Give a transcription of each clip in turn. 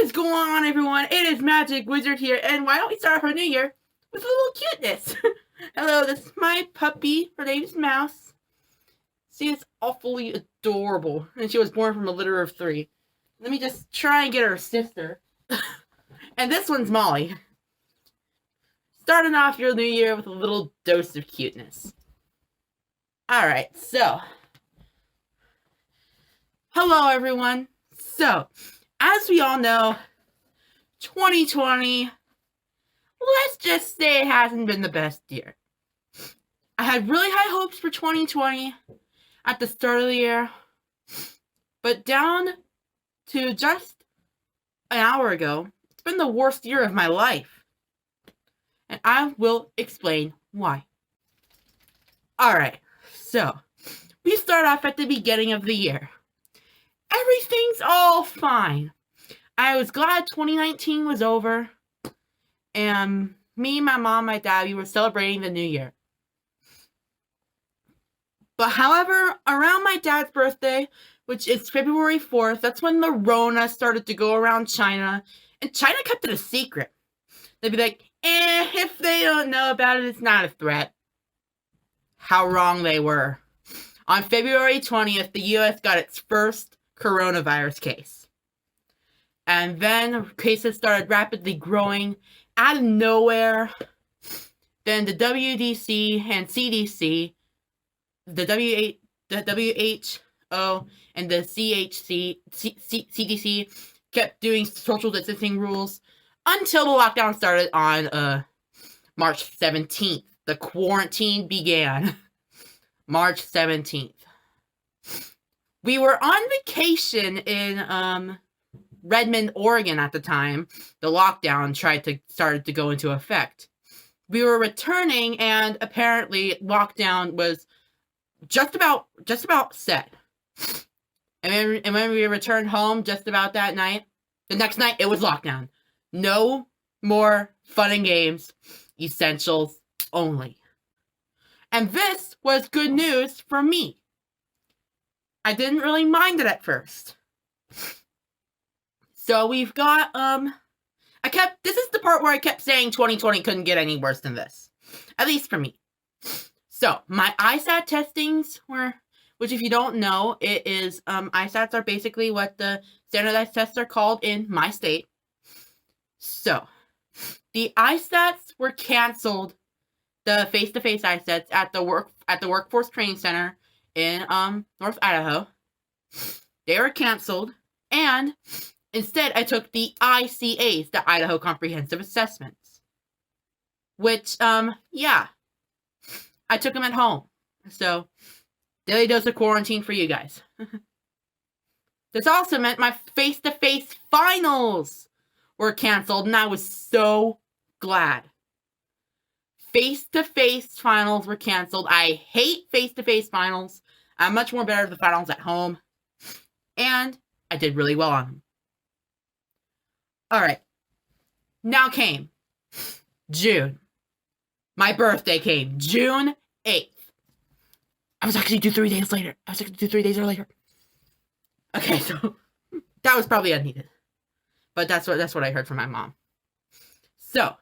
is going on, everyone? It is Magic Wizard here, and why don't we start our new year with a little cuteness? Hello, this is my puppy. Her name's Mouse. She is awfully adorable, and she was born from a litter of 3. Let me just try and get her sister. And this one's Molly. Starting off your new year with a little dose of cuteness. Alright, so. Hello, everyone. So, as we all know, 2020, let's just say it hasn't been the best year. I had really high hopes for 2020 at the start of the year, but down to just an hour ago, it's been the worst year of my life. And I will explain why. Alright, so, we start off at the beginning of the year. Everything's all fine. I was glad 2019 was over. And me, my mom, my dad, we were celebrating the new year. But however, around my dad's birthday, which is February 4th, that's when the Rona started to go around China. And China kept it a secret. They'd be like, if they don't know about it, it's not a threat. How wrong they were. On February 20th, the US got its first coronavirus case. And then cases started rapidly growing out of nowhere. Then the WDC and CDC, the WHO and the CDC kept doing social distancing rules until the lockdown started on March 17th. The quarantine began. March 17th. We were on vacation in Redmond, Oregon at the time. The lockdown started to go into effect. We were returning, and apparently lockdown was just about set. And when we returned home just about that night, the next night it was lockdown. No more fun and games. Essentials only. And this was good news for me. I didn't really mind it at first. So we've got, this is the part where I kept saying 2020 couldn't get any worse than this. At least for me. So, my ISAT testings were, which if you don't know, it is, ISATs are basically what the standardized tests are called in my state. So, the ISATs were canceled, the face-to-face ISATs at the Workforce Training Center in North Idaho. They were canceled, and instead I took the ICAs, the Idaho Comprehensive Assessments. Which, yeah, I took them at home. So, daily dose of quarantine for you guys. This also meant my face-to-face finals were canceled, and I was so glad. Face-to-face finals were canceled. I hate face-to-face finals. I'm much more better at the finals at home. And I did really well on them. Alright. Now came June. My birthday came June 8th. I was actually due 3 days later. Okay, so that was probably unneeded. But that's what I heard from my mom. So,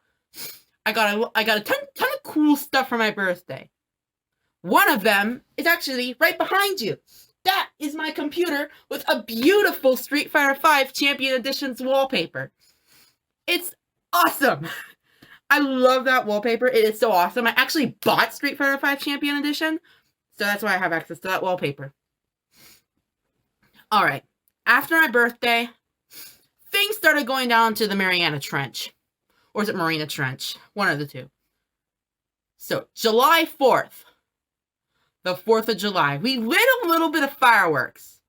I got a ton of cool stuff for my birthday. One of them is actually right behind you. That is my computer with a beautiful Street Fighter V Champion Edition's wallpaper. It's awesome. I love that wallpaper. It is so awesome. I actually bought Street Fighter V Champion Edition, so that's why I have access to that wallpaper. Alright, after my birthday, things started going down to the Mariana Trench. Or is it Marina Trench? One of the two. So, July 4th. The 4th of July. We lit a little bit of fireworks.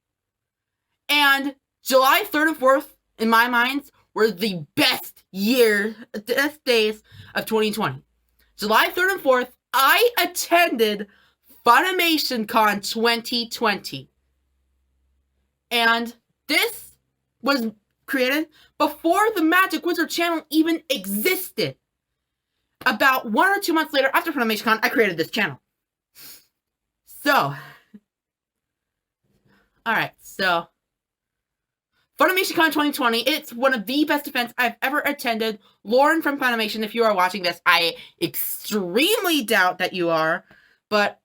And July 3rd and 4th, in my mind, were the best days of 2020. July 3rd and 4th, I attended Funimation Con 2020. And this was created before the Magic Wizard channel even existed. About 1 or 2 months later, after Funimation Con, I created this channel. So, alright, so FunimationCon 2020, it's one of the best events I've ever attended. Lauren from Funimation, if you are watching this, I extremely doubt that you are, but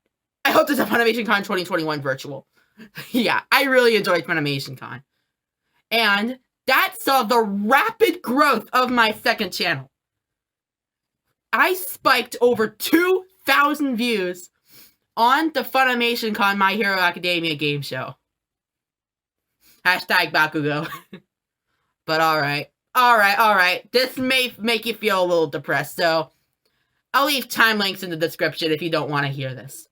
I hope there's a FunimationCon 2021 virtual. Yeah, I really enjoyed FunimationCon. And that saw the rapid growth of my second channel. I spiked over 2,000 views on the FunimationCon My Hero Academia game show. Hashtag Bakugo. But alright. This may make you feel a little depressed, so I'll leave time links in the description if you don't want to hear this.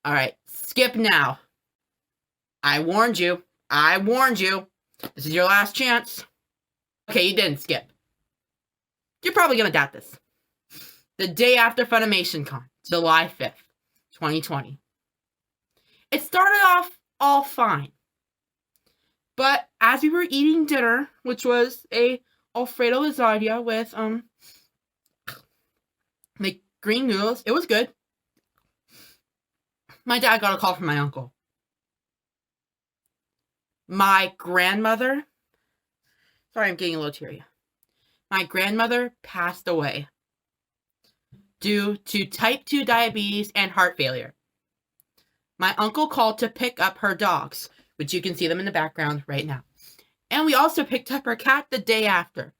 Alright, skip now. I warned you. This is your last chance. Okay, you didn't skip. You're probably gonna doubt this. The day after FunimationCon, July 5th, 2020. It started off all fine. But as we were eating dinner, which was a Alfredo lasagna with like green noodles, it was good. My dad got a call from my uncle. My grandmother, sorry, I'm getting a little teary. My grandmother passed away due to type 2 diabetes and heart failure. My uncle called to pick up her dogs, which you can see them in the background right now. And we also picked up her cat the day after.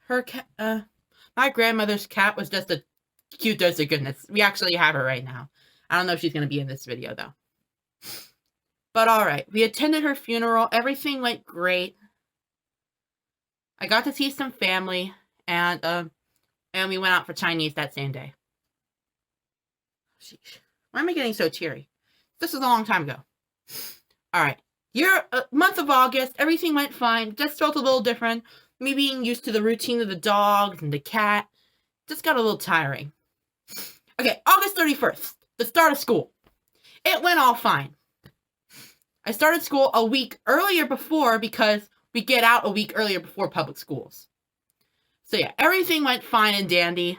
Her cat, my grandmother's cat was just a cute dose of goodness. We actually have her right now. I don't know if she's going to be in this video, though. But alright, we attended her funeral. Everything went great. I got to see some family, and we went out for Chinese that same day. Sheesh. Why am I getting so teary? This was a long time ago. Alright, month of August, everything went fine. Just felt a little different. Me being used to the routine of the dogs and the cat just got a little tiring. Okay, August 31st, the start of school. It went all fine. I started school a week earlier before because we get out a week earlier before public schools. So yeah, everything went fine and dandy.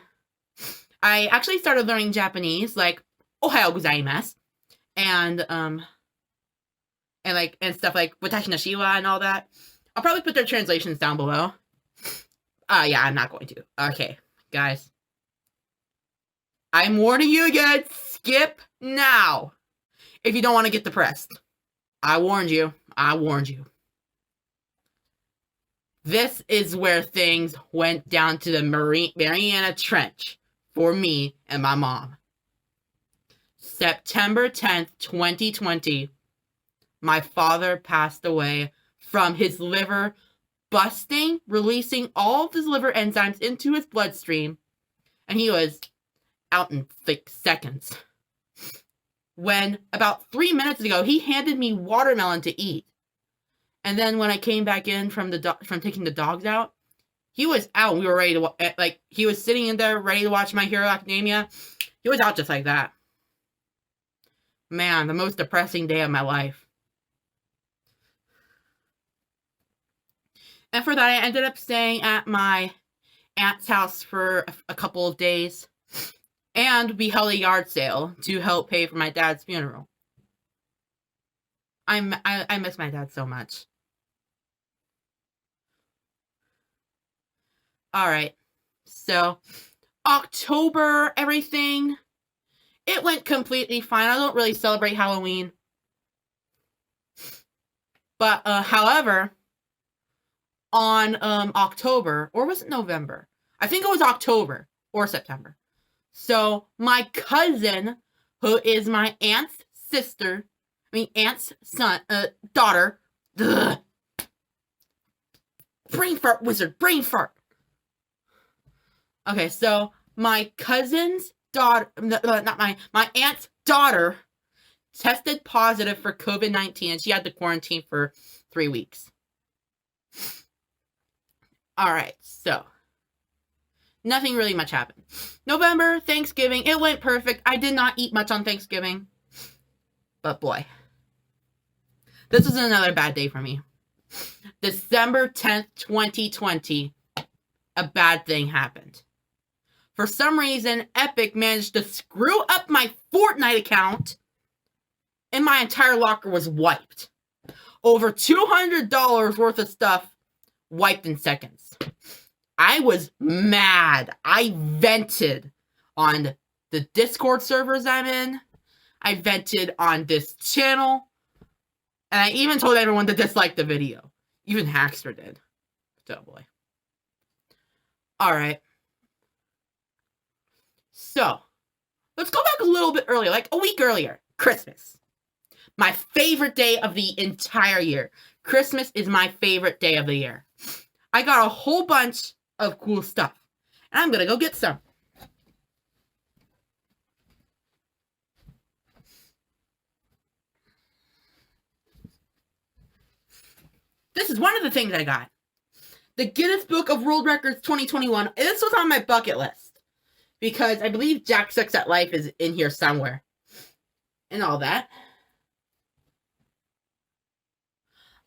I actually started learning Japanese, like Ohayo gozaimasu, and stuff like Watashi no Shiwa and all that. I'll probably put their translations down below. Yeah, I'm not going to. Okay, guys. I'm warning you again, skip now. If you don't want to get depressed. I warned you. This is where things went down to the Mariana Trench for me and my mom. September 10th, 2020, my father passed away from his liver busting, releasing all of his liver enzymes into his bloodstream, and he was out in like seconds. When about 3 minutes ago, he handed me watermelon to eat. And then when I came back in from taking the dogs out, he was out. We were ready to, he was sitting in there ready to watch My Hero Academia. He was out just like that. Man, the most depressing day of my life. And for that, I ended up staying at my aunt's house for a couple of days. And we held a yard sale to help pay for my dad's funeral. I miss my dad so much. Alright, so October, everything, it went completely fine. I don't really celebrate Halloween. But, however, on October, or was it November? I think it was October or September. So, my cousin, who is my aunt's daughter. Ugh. Brain fart, wizard, brain fart. Okay, so my cousin's daughter, my aunt's daughter tested positive for COVID-19 and she had to quarantine for 3 weeks. Alright, so nothing really much happened. November, Thanksgiving, it went perfect. I did not eat much on Thanksgiving. But boy, this was another bad day for me. December 10th, 2020, a bad thing happened. For some reason, Epic managed to screw up my Fortnite account, and my entire locker was wiped. over $200 worth of stuff wiped in seconds. I was mad. I vented on the Discord servers I'm in. I vented on this channel. And I even told everyone to dislike the video. Even Hackstr did. Oh boy. Alright. So, let's go back a little bit earlier, like a week earlier. Christmas. My favorite day of the entire year. Christmas is my favorite day of the year. I got a whole bunch of cool stuff. And I'm gonna go get some. This is one of the things I got. The Guinness Book of World Records 2021. This was on my bucket list. Because I believe Jack Sucks at Life is in here somewhere. And all that.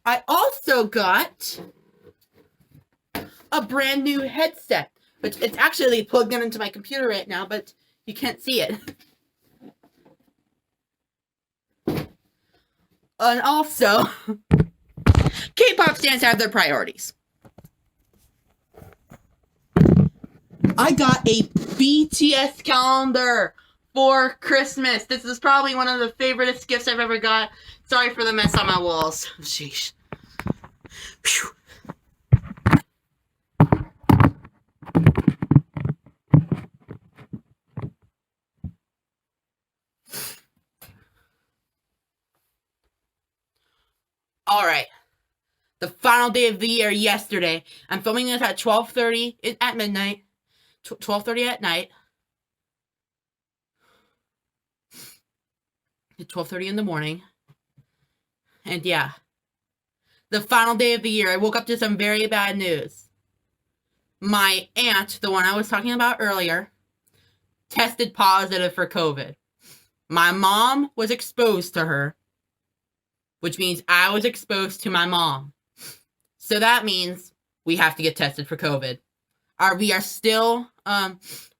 I also got a brand new headset. Which it's actually plugged into my computer right now, but you can't see it. And also, K-pop stars have their priorities. I got a BTS calendar for Christmas. This is probably one of the favoriteest gifts I've ever got. Sorry for the mess on my walls. Sheesh. Whew. Alright. The final day of the year yesterday. I'm filming this at 12:30 at midnight. 12:30 at night. At 12:30 in the morning. And yeah. The final day of the year. I woke up to some very bad news. My aunt, the one I was talking about earlier, tested positive for COVID. My mom was exposed to her. Which means I was exposed to my mom. So that means we have to get tested for COVID. We are still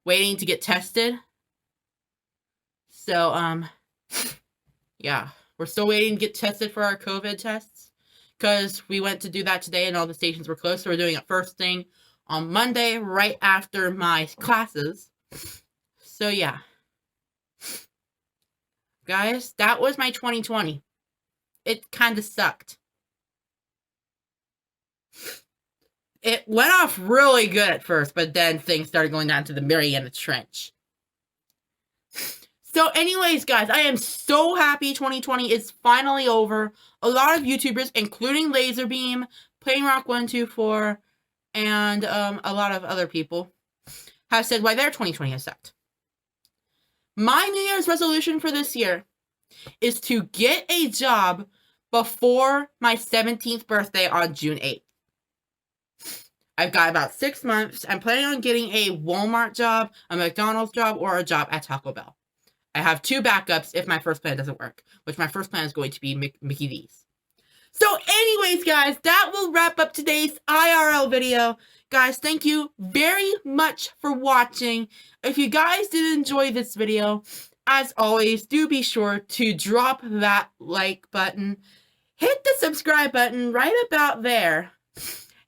waiting to get tested. So, yeah. We're still waiting to get tested for our COVID tests. Because we went to do that today and all the stations were closed. So we're doing it first thing on Monday, right after my classes. So, yeah. Guys, that was my 2020. It kind of sucked. It went off really good at first, but then things started going down to the Mariana Trench. So anyways, guys, I am so happy 2020 is finally over. A lot of YouTubers, including Laserbeam, PlaneRock124, and a lot of other people, have said why their 2020 has sucked. My New Year's resolution for this year is to get a job before my 17th birthday on June 8th. I've got about 6 months. I'm planning on getting a Walmart job, a McDonald's job, or a job at Taco Bell. I have 2 backups if my first plan doesn't work, which my first plan is going to be Mickey D's. So anyways, guys, that will wrap up today's IRL video. Guys, thank you very much for watching. If you guys did enjoy this video, as always, do be sure to drop that like button. Hit the subscribe button right about there.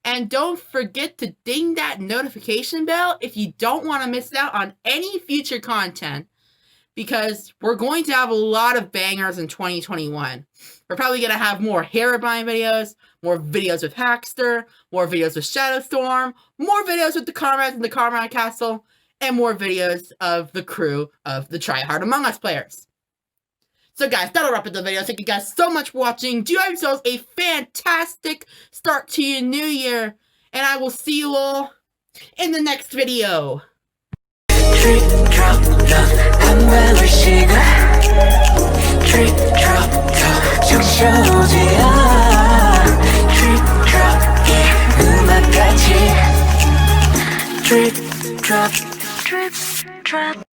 And don't forget to ding that notification bell if you don't want to miss out on any future content. Because we're going to have a lot of bangers in 2021. We're probably going to have more Herobrine videos, more videos with Hackstr, more videos with Shadowstorm, more videos with the Comrades in the Comrade Castle, and more videos of the crew of the Try Hard Among Us players. So guys, that'll wrap up the video. Thank you guys so much for watching. Do have yourselves a fantastic start to your new year. And I will see you all in the next video. Drip, drop, love, drip, drop, drip, drop.